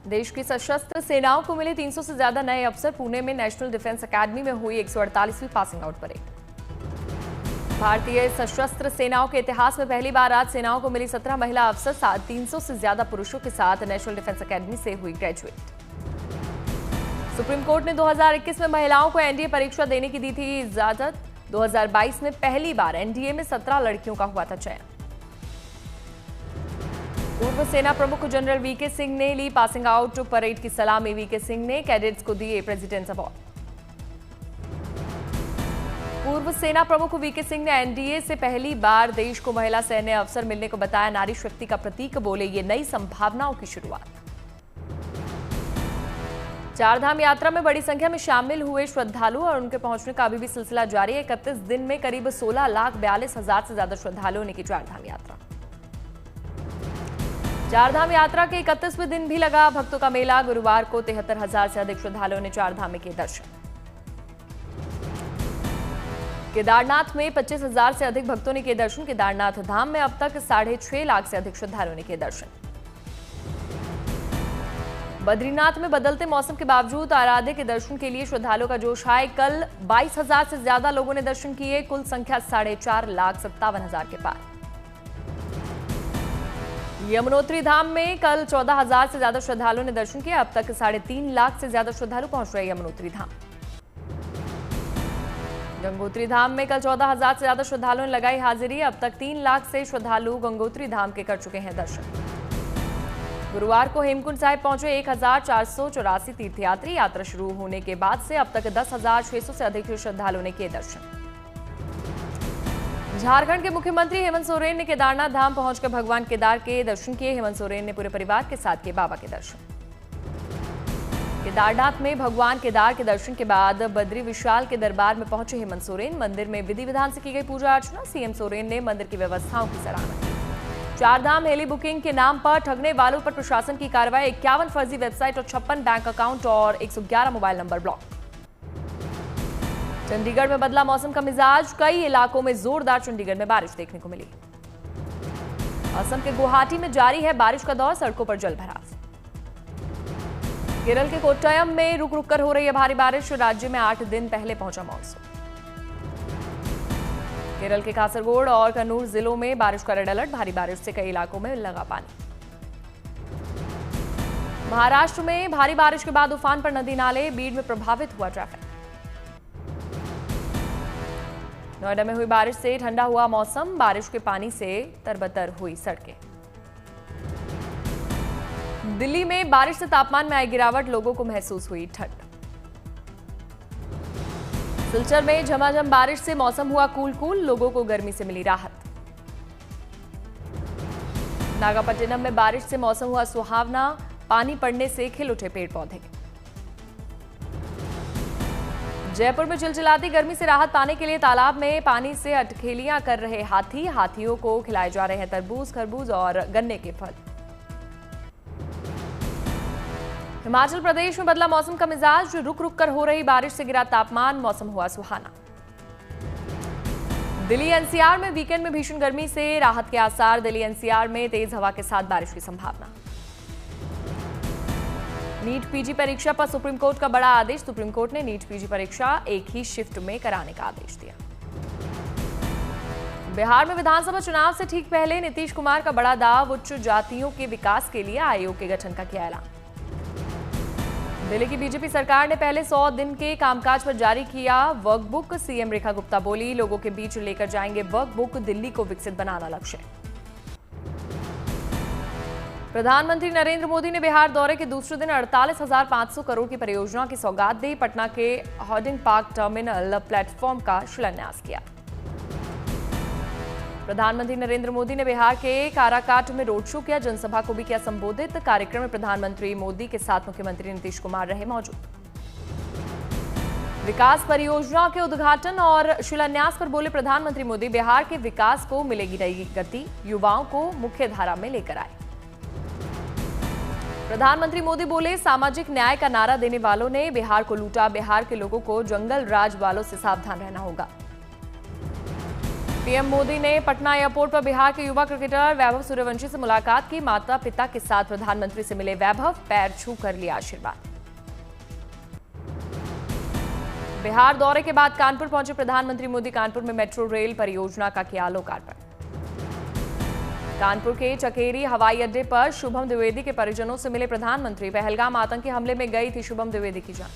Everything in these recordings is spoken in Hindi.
देश की सशस्त्र सेनाओं को मिले 300 से ज्यादा नए अफसर। पुणे में नेशनल डिफेंस अकेडमी में हुई 148वीं पासिंग आउट परेड। भारतीय सशस्त्र सेनाओं के इतिहास में पहली बार आज सेनाओं को मिली 17 महिला अफसर। 300 से ज्यादा पुरुषों के साथ नेशनल डिफेंस अकेडमी से हुई ग्रेजुएट। सुप्रीम कोर्ट ने 2021 में महिलाओं को एनडीए परीक्षा देने की दी थी इजाजत। 2022 में पहली बार एनडीए में 17 लड़कियों का हुआ था चयन। पूर्व सेना प्रमुख जनरल वीके सिंह ने ली पासिंग आउट परेड की सलामी। वीके सिंह ने कैडेट्स को दिए प्रेसिडेंट्स अवार्ड। पूर्व सेना प्रमुख वीके सिंह ने एनडीए से पहली बार देश को महिला सैन्य अफसर मिलने को बताया नारी शक्ति का प्रतीक। बोले ये नई संभावनाओं की शुरुआत। चारधाम यात्रा में बड़ी संख्या में शामिल हुए श्रद्धालु और उनके पहुंचने का अभी भी सिलसिला जारी है। 31 दिन में करीब 16,42,000 से ज्यादा श्रद्धालुओं ने की चारधाम यात्रा। चारधाम यात्रा के 31वें दिन भी लगा भक्तों का मेला। गुरुवार को 73,000 से अधिक श्रद्धालुओं ने चारधाम में किए दर्शन। केदारनाथ में 25,000 से अधिक भक्तों ने किए दर्शन। केदारनाथ धाम में अब तक 6.5 लाख से अधिक श्रद्धालुओं ने किए दर्शन। बद्रीनाथ में बदलते मौसम के बावजूद आराध्य के दर्शन के लिए श्रद्धालुओं का जोश है। कल 22,000 से ज्यादा लोगों ने दर्शन किए। कुल संख्या 4,57,000 के पार। यमुनोत्री धाम में कल 14,000 से ज्यादा श्रद्धालुओं ने दर्शन किया। अब तक 3.5 लाख से ज्यादा श्रद्धालु पहुंच रहे यमुनोत्री धाम। गंगोत्री धाम में कल 14,000 से ज्यादा श्रद्धालुओं ने लगाई हाजिरी। अब तक 3 लाख से श्रद्धालु गंगोत्री धाम के कर चुके हैं दर्शन। गुरुवार को हेमकुंड साहिब पहुंचे 1,484 तीर्थयात्री। यात्रा शुरू होने के बाद से अब तक 10,600 से अधिक श्रद्धालुओं ने किए दर्शन। झारखंड के मुख्यमंत्री हेमंत सोरेन ने केदारनाथ धाम पहुंचकर भगवान केदार के दर्शन किए। हेमंत सोरेन ने पूरे परिवार के साथ किए बाबा के दर्शन। केदारनाथ में भगवान केदार के दर्शन के बाद बद्री विशाल के दरबार में पहुंचे हेमंत सोरेन। मंदिर में विधि विधान से की गई पूजा अर्चना। सीएम सोरेन ने मंदिर की व्यवस्थाओं की सराहना की। चारधाम हेली बुकिंग के नाम पर ठगने वालों पर प्रशासन की कार्रवाई। 51 फर्जी वेबसाइट और 56 बैंक अकाउंट और 111 मोबाइल नंबर ब्लॉक। चंडीगढ़ में बदला मौसम का मिजाज। कई इलाकों में जोरदार चंडीगढ़ में बारिश देखने को मिली। असम के गुवाहाटी में जारी है बारिश का दौर। सड़कों पर जलभराव। केरल के कोट्टयम में रुक रुक कर हो रही है भारी बारिश। राज्य में 8 दिन पहले पहुंचा मानसून। केरल के कासरगोड और कन्नूर जिलों में बारिश का रेड अलर्ट। भारी बारिश से कई इलाकों में लगा पानी। महाराष्ट्र में भारी बारिश के बाद उफान पर नदी नाले। बीड में प्रभावित हुआ ट्रैफिक। नोएडा में हुई बारिश से ठंडा हुआ मौसम। बारिश के पानी से तरबतर हुई सड़कें। दिल्ली में बारिश से तापमान में आई गिरावट। लोगों को महसूस हुई ठंड। सिलचर में झमाझम बारिश से मौसम हुआ कूल। लोगों को गर्मी से मिली राहत। नागापट्टिनम में बारिश से मौसम हुआ सुहावना। पानी पड़ने से खिल उठे पेड़ पौधे। जयपुर में चिलचिलाती गर्मी से राहत पाने के लिए तालाब में पानी से अटखेलियां कर रहे हाथी। हाथियों को खिलाए जा रहे हैं तरबूज, खरबूज और गन्ने के फल। हिमाचल प्रदेश में बदला मौसम का मिजाज। रुक रुक कर हो रही बारिश से गिरा तापमान। मौसम हुआ सुहाना। दिल्ली एनसीआर में वीकेंड में भीषण गर्मी से राहत के आसार। दिल्ली एनसीआर में तेज हवा के साथ बारिश की संभावना। नीट पीजी परीक्षा पर सुप्रीम कोर्ट का बड़ा आदेश। सुप्रीम कोर्ट ने नीट पीजी परीक्षा एक ही शिफ्ट में कराने का आदेश दिया। बिहार में विधानसभा चुनाव से ठीक पहले नीतीश कुमार का बड़ा दाव। उच्च जातियों के विकास के लिए आयोग के गठन का किया ऐलान। दिल्ली की बीजेपी सरकार ने पहले 100 दिन के कामकाज पर जारी किया work book. CM Rekha Gupta बोली लोगों के बीच लेकर जाएंगे वर्क बुक। दिल्ली को विकसित बनाना लक्ष्य। प्रधानमंत्री नरेंद्र मोदी ने बिहार दौरे के दूसरे दिन 48,500 करोड़ की परियोजना की सौगात दी। पटना के हॉर्डिंग पार्क टर्मिनल प्लेटफॉर्म का शिलान्यास किया। प्रधानमंत्री नरेंद्र मोदी ने बिहार के काराकाट में रोड शो किया। जनसभा को भी किया संबोधित। कार्यक्रम में प्रधानमंत्री मोदी के साथ मुख्यमंत्री नीतीश कुमार रहे मौजूद। विकास परियोजना के उद्घाटन और शिलान्यास पर बोले प्रधानमंत्री मोदी बिहार के विकास को मिलेगी नई गति। युवाओं को मुख्य धारा में लेकर आए। प्रधानमंत्री मोदी बोले सामाजिक न्याय का नारा देने वालों ने बिहार को लूटा। बिहार के लोगों को जंगल राज वालों से सावधान रहना होगा। पीएम मोदी ने पटना एयरपोर्ट पर बिहार के युवा क्रिकेटर वैभव सूर्यवंशी से मुलाकात की। माता पिता के साथ प्रधानमंत्री से मिले वैभव, पैर छू कर लिया आशीर्वाद। बिहार दौरे के बाद कानपुर पहुंचे प्रधानमंत्री मोदी। कानपुर में मेट्रो रेल परियोजना का किया लोकार्पण। कानपुर के चकेरी हवाई अड्डे पर शुभम द्विवेदी के परिजनों से मिले प्रधानमंत्री। पहलगाम आतंकी हमले में गई थी शुभम द्विवेदी की जान।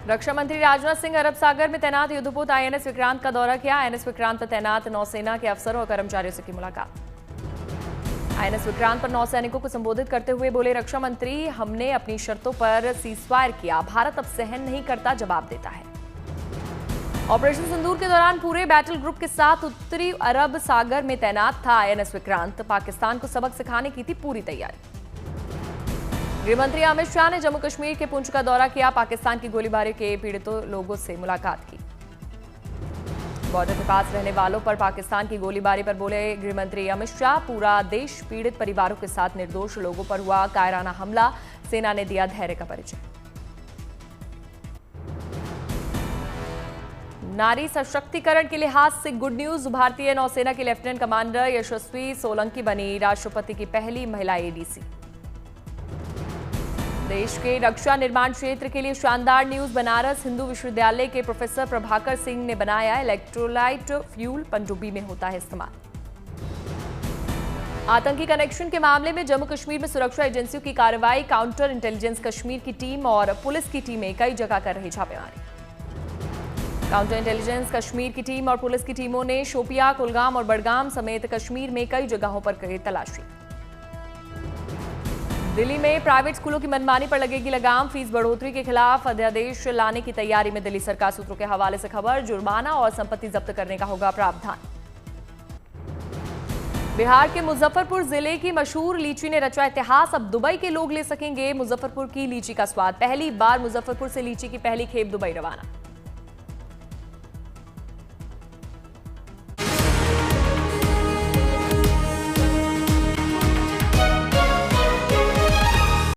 रक्षा मंत्री राजनाथ सिंह अरब सागर में तैनात युद्धपोत आईएनएस विक्रांत का दौरा किया। आईएनएस विक्रांत पर तैनात नौसेना के अफसरों और कर्मचारियों से की मुलाकात। आईएनएस विक्रांत पर नौसैनिकों को संबोधित करते हुए बोले रक्षा मंत्री, हमने अपनी शर्तों पर सीजफायर किया, भारत अब सहन नहीं करता, जवाब देता है। ऑपरेशन सिंदूर के दौरान पूरे बैटल ग्रुप के साथ उत्तरी अरब सागर में तैनात था आईएनएस विक्रांत। पाकिस्तान को सबक सिखाने की थी पूरी तैयारी। गृहमंत्री अमित शाह ने जम्मू कश्मीर के पुंछ का दौरा किया। पाकिस्तान की गोलीबारी के पीड़ितों लोगों से मुलाकात की। बॉर्डर के पास रहने वालों पर पाकिस्तान की गोलीबारी पर बोले गृहमंत्री अमित शाह, पूरा देश पीड़ित परिवारों के साथ निर्दोष लोगों पर हुआ कायराना हमला, सेना ने दिया धैर्य का परिचय। नारी सशक्तिकरण के लिहाज से गुड न्यूज। भारतीय नौसेना की लेफ्टिनेंट कमांडर यशस्वी सोलंकी बनी राष्ट्रपति की पहली महिला एडीसी। देश के रक्षा निर्माण क्षेत्र के लिए शानदार न्यूज। बनारस हिंदू विश्वविद्यालय के प्रोफेसर प्रभाकर सिंह ने बनाया इलेक्ट्रोलाइट फ्यूल, पनडुब्बी में होता है इस्तेमाल। आतंकी कनेक्शन के मामले में जम्मू कश्मीर में सुरक्षा एजेंसियों की कार्रवाई। काउंटर इंटेलिजेंस कश्मीर की टीम और पुलिस की टीमें कई जगह कर रही छापेमारी। काउंटर इंटेलिजेंस कश्मीर की टीम और पुलिस की टीमों ने शोपियां, कुलगाम और बडगाम समेत कश्मीर में कई जगहों पर की तलाशी। दिल्ली में प्राइवेट स्कूलों की मनमानी पर लगेगी लगाम। फीस बढ़ोतरी के खिलाफ अध्यादेश लाने की तैयारी में दिल्ली सरकार। सूत्रों के हवाले से खबर, जुर्माना और संपत्ति जब्त करने का होगा प्रावधान। बिहार के मुजफ्फरपुर जिले की मशहूर लीची ने रचा इतिहास। अब दुबई के लोग ले सकेंगे मुजफ्फरपुर की लीची का स्वाद। पहली बार मुजफ्फरपुर से लीची की पहली खेप दुबई रवाना।